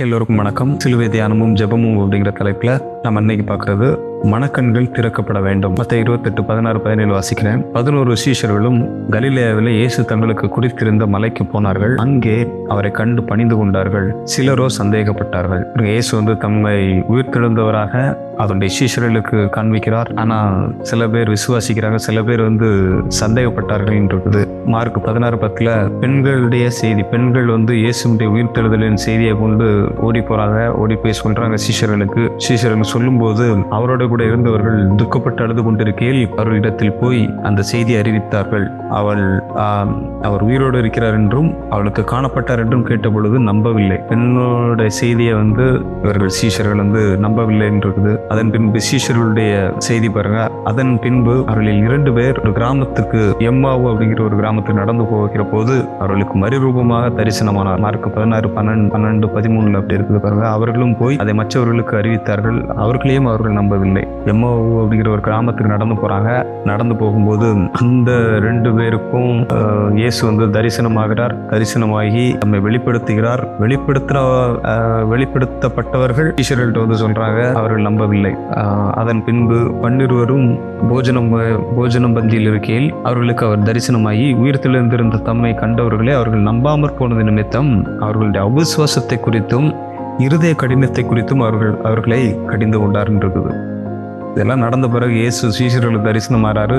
எல்லோருக்கும் வணக்கம். சிலுவை தியானமும் ஜெபமும் அப்படிங்கிற தலைப்புல நம்ம இன்னைக்கு பார்க்கறது மனக்கண்கள் திறக்கப்பட வேண்டும். மத்த 28:16-17 வாசிக்கிறேன். 11 சீஷர்களும் கலிலேயாவிலே இயேசு தங்களுக்கு குறித்திருந்த மலைக்கு போனார்கள். அங்கே அவரை கண்டு பணிந்து கொண்டார்கள். சிலரோ சந்தேகப்பட்டார்கள். இயேசு தம்மை உயிர்த்தெழுந்தவராக அவருடைய சீஷர்களுக்கு காண்பிக்கிறார். ஆனா சில பேர் விசுவாசிக்கிறாங்க, சில பேர் சந்தேகப்பட்டார்கள் இருக்குது. மார்க் 16:10 பெண்களுடைய செய்தி, பெண்கள் இயேசுடைய உயிர்த்தெழுதலின் செய்தியை கொண்டு ஓடி போறாங்க. ஓடி போய் சொல்றாங்க சீஷர்கள் சொல்லும் போது அவரோட கூட இருந்தவர்கள் துக்கப்பட்டு அழுது கொண்டிருக்கையில் அவர்களிடத்தில் போய் அந்த செய்தியை அறிவித்தார்கள். அவர் உயிரோடு இருக்கிறார் என்றும் அவளுக்கு காணப்பட்டார் என்றும் கேட்ட பொழுது நம்பவில்லை. பெண்ணோட செய்தியை இவர்கள் சீஷர்கள் நம்பவில்லை என்று. அதன் பின்பு சீஷர்களுடைய செய்தி பாருங்க. அதன் பின்பு அவர்களில் 2 பேர் ஒரு கிராமத்துக்கு, எம்மாவு அப்படிங்கிற ஒரு கிராமத்துக்கு நடந்து போகிற போது அவர்களுக்கு மறுரூபமாக தரிசனமானார். மார்க் 16:12-13 அப்படி இருக்குது பாருங்க. அவர்களும் போய் அதை மற்றவர்களுக்கு அறிவித்தார்கள். அவர்களையும் அவர்கள் நம்பவில்லை. எம்மாவு அப்படிங்கிற ஒரு கிராமத்துக்கு நடந்து போறாங்க. நடந்து போகும்போது அந்த 2 பேருக்கும் இயேசு தரிசனமாகிறார். தரிசனமாகி நம்மை வெளிப்படுத்துகிறார். வெளிப்படுத்தப்பட்டவர்கள் சீஷர்கள்ட்ட சொல்றாங்க, அவர்கள் நம்பவில்லை. அதன் பின்பு 12 போஜனம் பந்தியில் இருக்கையில் அவர்களுக்கு அவர் தரிசனமாகி உயிர்த்தெழுந்திருந்த தம்மை கண்டவர்களே அவர்கள் நம்பாமற் போனது நிமித்தம் அவர்களுடைய அவிசுவாசத்தை குறித்தும் இருதய கடினத்தை குறித்தும் அவர்களை கடிந்து கொண்டார் இருக்குது. இதெல்லாம் நடந்த பிறகு இயேசு சீஷர்களுக்கு தரிசனமாறாரு.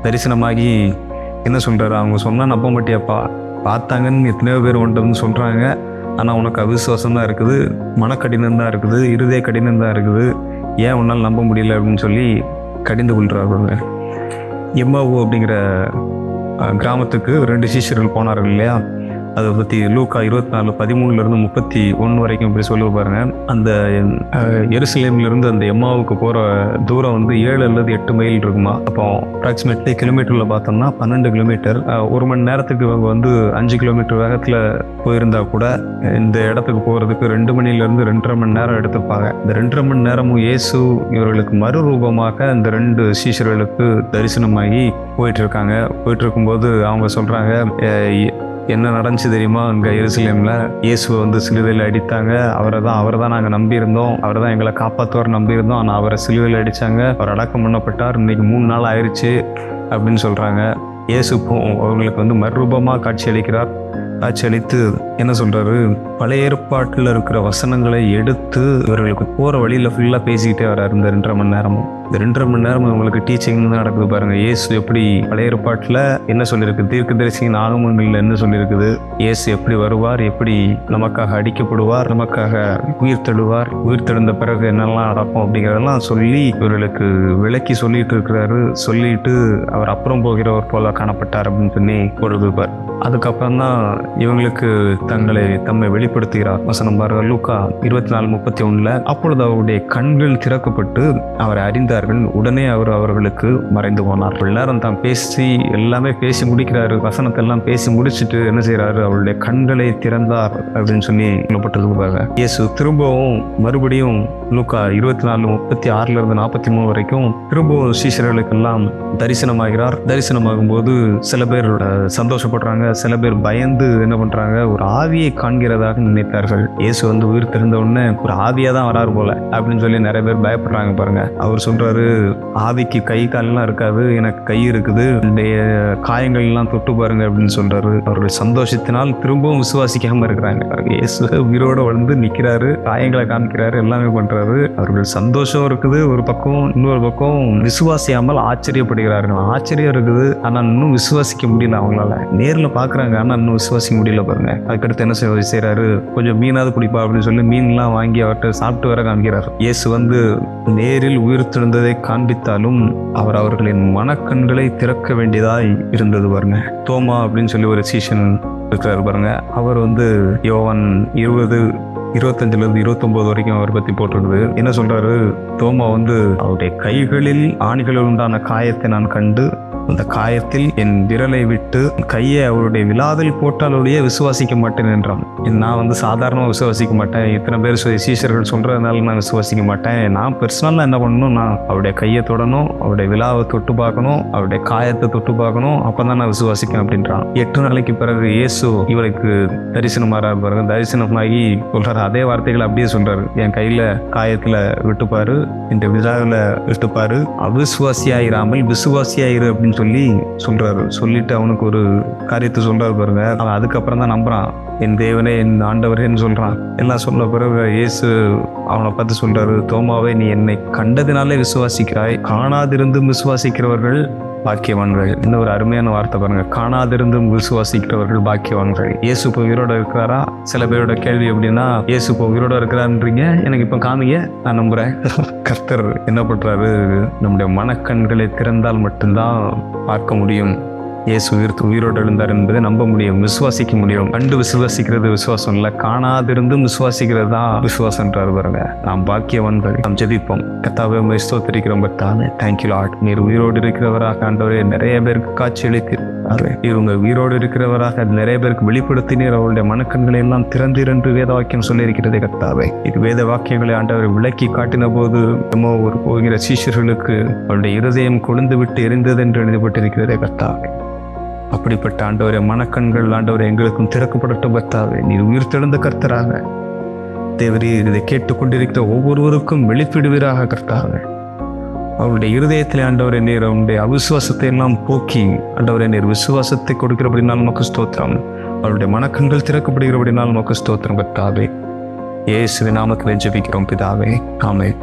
தரிசனமாகி என்ன சொல்றாரு? அவங்க சொன்னா நம்ப மாட்டியாப்பா, பார்த்தாங்கன்னு எத்தனையோ பேர் உண்டுன்னு சொல்றாங்க, ஆனா உனக்கு அவிசுவாசம் தான் இருக்குது, மனக்கடினம் தான் இருக்குது, இருதய கடினம் தான் இருக்குது, ஏன் உன்னால் நம்ப முடியல அப்படின்னு சொல்லி கடிந்து கொள்றாங்க. எம்மாவு அப்படிங்கிற கிராமத்துக்கு 2 சீஷர்கள் போனார்கள் இல்லையா? அதை பற்றி லூக்கா 24:13-31 வரைக்கும் இப்படி சொல்ல பாருங்க. அந்த எருசலேமிலிருந்து அந்த எம்மாவுக்கு போகிற தூரம் 7 அல்லது 8 மைல் இருக்குமா. அப்போ அப்ராக்சிமேட்லி கிலோமீட்டரில் பார்த்தோம்னா 12 கிலோமீட்டர். 1 மணி நேரத்துக்கு இவங்க 5 கிலோமீட்டர் வேகத்தில் போயிருந்தா கூட இந்த இடத்துக்கு போகிறதுக்கு 2 மணிலேருந்து 2.5 மணி நேரம் எடுத்துப்பாங்க. இந்த 2.5 மணி நேரமும் இயேசு இவர்களுக்கு மறுரூபமாக இந்த 2 சீஷர்களுக்கு தரிசனமாகி போயிட்டு இருக்காங்க. போயிட்டு இருக்கும்போது அவங்க சொல்கிறாங்க, என்ன நடந்துச்சு தெரியுமா? அங்கே எருசலேமில் இயேசுவை சிலுவையில் அடித்தாங்க. அவரை தான் நாங்கள் நம்பியிருந்தோம், அவரை தான் எங்களை காப்பாற்றுவார் நம்பியிருந்தோம். ஆனால் அவரை சிலுவையில் அடித்தாங்க, அவர் அடக்கம் பண்ணப்பட்டார், இன்னைக்கு 3 நாள் ஆயிடுச்சு அப்படின்னு சொல்கிறாங்க. இயேசு அவங்களுக்கு மறுரூபமாக காட்சியளிக்கிறார். காட்சியளித்து என்ன சொல்றாரு? பழைய ஏற்பாட்டில் இருக்கிற வசனங்களை எடுத்து இவர்களுக்கு போற வழியில ஃபுல்லா பேசிக்கிட்டே வராரு. இந்த 2.5 மணி நேரமும் இந்த 2.5 மணி நேரமும் உங்களுக்கு டீச்சிங் தான் நடக்குது பாருங்க. இயேசு எப்படி பழைய ஏற்பாட்டில் என்ன சொல்லியிருக்கு, தீர்க்கதரிசியின் ஆகமங்கள்ல என்ன சொல்லியிருக்குது, இயேசு எப்படி வருவார், எப்படி நமக்காக அடிக்கப்படுவார், நமக்காக உயிர்த்தெழுந்த பிறகு என்னெல்லாம் நடக்கும் அப்படிங்கிறதெல்லாம் சொல்லி இவர்களுக்கு விளக்கி சொல்லிட்டு இருக்கிறாரு. சொல்லிட்டு அவர் அப்புறம் போகிறவர் போல காணப்பட்டார் அப்படின்னு சொல்லி கொடுப்பார். அதுக்கப்புறம் தான் இவங்களுக்கு தம்மை வெளிப்படுத்துகிறார். வசனம் பாருங்க, லூக்கா 24:31. அப்பொழுது அவருடைய கண்கள் திறக்கப்பட்டு அவரை அறிந்தார்கள். உடனே அவர்களுக்கு மறைந்து போனார். எல்லாரும் தான் எல்லாமே பேசி முடிக்கிறாரு. வசனத்தை எல்லாம் பேசி முடிச்சுட்டு என்ன செய்யறாரு? அவருடைய கண்களை திறந்தார் அப்படின்னு சொல்லி சொல்லப்பட்டிருக்காங்க. இயேசு திரும்பவும் மறுபடியும் லூக்கா 24:36-43 வரைக்கும் திரும்பவும் சீஷர்களுக்கெல்லாம் தரிசனமாகிறார். தரிசனமாகும் போது சில பேர் சந்தோஷப்படுறாங்க, சில பேர் பயந்து என்ன பண்றாங்க? ஒரு ஆவியை காண்கிறதாக நினைத்தார்கள். இயேசு உயிர் தெரிந்த உடனே ஒரு ஆவியா தான் வராரு போல அப்படின்னு சொல்லி நிறைய பேர் பயப்படுறாங்க பாருங்க. அவர் சொல்றாரு, ஆவிக்கு கை கால்லாம் இருக்காது, எனக்கு கை இருக்குது, காயங்கள் எல்லாம் தொட்டு பாருங்க அப்படின்னு சொல்றாரு. அவருடைய சந்தோஷத்தினால் திரும்பவும் விசுவாசிக்காம இருக்கிறாங்க. இயேசு உயிரோட நிக்கிறாரு, காயங்களை காமிக்கிறாரு, எல்லாமே பண்றாரு. அவர்கள் சந்தோஷம் இருக்குது ஒரு பக்கம், இன்னொரு பக்கம் விசுவாசியாமல் ஆச்சரியப்படுகிறார்கள். ஆச்சரியம் இருக்குது, ஆனா இன்னும் விசுவாசிக்க முடியல. அவங்களால நேர்ல பாக்குறாங்க, ஆனா இன்னும் விசுவாசிக்க முடியல பாருங்க. அதுக்கடுத்து என்ன செய்யறாரு? கொஞ்சம் மீனாவது குடிப்பா அப்படின்னு சொல்லி மீன்லாம் வாங்கி அவர்கிட்ட சாப்பிட்டு வர காமிக்கிறார். இயேசு நேரில் உயிர்த்தெழுந்ததை காண்பித்தாலும் அவர்களின் மனக்கண்களை திறக்க வேண்டியதாய் இருந்தது பாருங்க. தோமா அப்படின்னு சொல்லி ஒரு சீஷன் இருக்கிறார் பாருங்க. அவர் யோவான் 20:25-29 வரைக்கும் அவரை பத்தி போட்டிருக்குது. என்ன சொல்றாரு? தோமா அவருடைய கைகளில் ஆணிகளில் உண்டான காயத்தை நான் கண்டு அந்த காயத்தில் என் விரலை விட்டு கையை அவருடைய விழாவில் போட்டாலுடைய விசுவாசிக்க மாட்டேன் என்றான். நான் சாதாரணமாக விசுவாசிக்க மாட்டேன், இத்தனை பேர் சீஷர்கள் சொல்றதுனால நான் விசுவாசிக்க மாட்டேன். நான் பர்சனலாக என்ன பண்ணணும், நான் அவருடைய கையை தொடணும், அவருடைய விழாவை தொட்டு பார்க்கணும், அவருடைய காயத்தை தொட்டு பார்க்கணும், அப்பதான் நான் விசுவாசிக்கேன் அப்படின்றான். 8 நாளைக்கு பிறகு இயேசு இவருக்கு தரிசனமாறாரு பாருங்க. தரிசனமாகி சொல்றாரு, அதே வார்த்தைகளை அப்படியே சொல்றாரு, என் கையில காயத்துல விட்டுப்பாரு, இந்த விழாவில் விட்டுப்பாரு, அவிசுவாசியாயிராமல் விசுவாசியாயிரு அப்படின்னு சொல்றாரு. சொல்லிட்டு அவனுக்கு ஒரு காரியத்தை சொல்றாரு பாருங்க. அவன் அதுக்கப்புறம் தான் நம்புறான், என் தேவனே என் ஆண்டவரேன்னு சொல்றான். எல்லாம் சொன்ன பிறகு இயேசு அவனை பார்த்து சொல்றாரு, தோமாவே, நீ என்னை கண்டதினாலே விசுவாசிக்கிறாய், காணாதிருந்தும் விசுவாசிக்கிறவர்கள் பாக்கியவான்கள். இன்னும் ஒரு அருமையான வார்த்தை பாருங்க, காணாதிருந்தும் விசுவாசிக்கிறவர்கள் பாக்கியவான்கள். இயேசு இப்போ உயிரோட இருக்கிறாரா? சில பேரோட கேள்வி எப்படின்னா, இயேசு இப்போ உயிரோட இருக்கிறான்றீங்க, எனக்கு இப்போ காமிங்க, நான் நம்புறேன். கர்த்தர் என்ன பண்றாரு, நம்முடைய மனக்கண்களை திறந்தால் மட்டும்தான் பார்க்க முடியும். இயேசு உயிரோடு எழுந்தார் என்பதை நம்ப முடியும், விசுவாசிக்க முடியும். கண்டு விசுவாசிக்கிறது விசுவாசம் இல்லை, காணாதிருந்தும் விசுவாசிக்கிறது தான் விசுவாசம்ன்றாரு பாருங்க. நாம் பாக்கியவான்கள். நாம் ஜெபிப்போம். கர்த்தாவே, உம்மை ஸ்தோத்திரிக்கிறோம். பட்டானே தேங்க்யூ லார்ட். நீர் உயிரோடு இருக்கிறவராக ஆண்டவரே நிறைய பேருக்கு காட்சி அளித்தீர். இவங்க உயிரோடு இருக்கிறவராக நிறைய பேருக்கு வெளிப்படுத்தினீர். அவருடைய மனக்கண்களை எல்லாம் திறந்திரண்டு வேத வாக்கியம் சொல்லியிருக்கிறதே கர்த்தாவே. இது வேத வாக்கியங்களை ஆண்டவர் விளக்கி காட்டின போது ஒரு போகிற சீஷர்களுக்கு அவருடைய இருதயம் கொழுந்து விட்டு எரிந்தது என்று எழுதப்பட்டிருக்கிறதே கர்த்தாவே. அப்படிப்பட்ட ஆண்டவரே, மனக்கண்கள் ஆண்டவரே எங்களுக்கும் திறக்கப்படட்டும் கர்த்தாவே. நீர் உயிர் தெழுந்த கர்த்தராக தேவரீர் இதை கேட்டுக்கொண்டிருக்கிற ஒவ்வொருவருக்கும் வெளிப்படுவீராக கர்த்தாவே. அவருடைய இருதயத்திலே ஆண்டவரே நீர் அவருடைய அவிசுவாசத்தை எல்லாம் போக்கி ஆண்டவரே நீர் விசுவாசத்தை கொடுக்கிறபடினால் நமக்கு ஸ்தோத்திரம். அவருடைய மனக்கண்கள் திறக்கப்படுகிறபடினால் நமக்கு ஸ்தோத்திரம் கர்த்தாவே. இயேசுவின் நாமத்தில் ஜெபிக்கிறோம் பிதாவே, ஆமென்.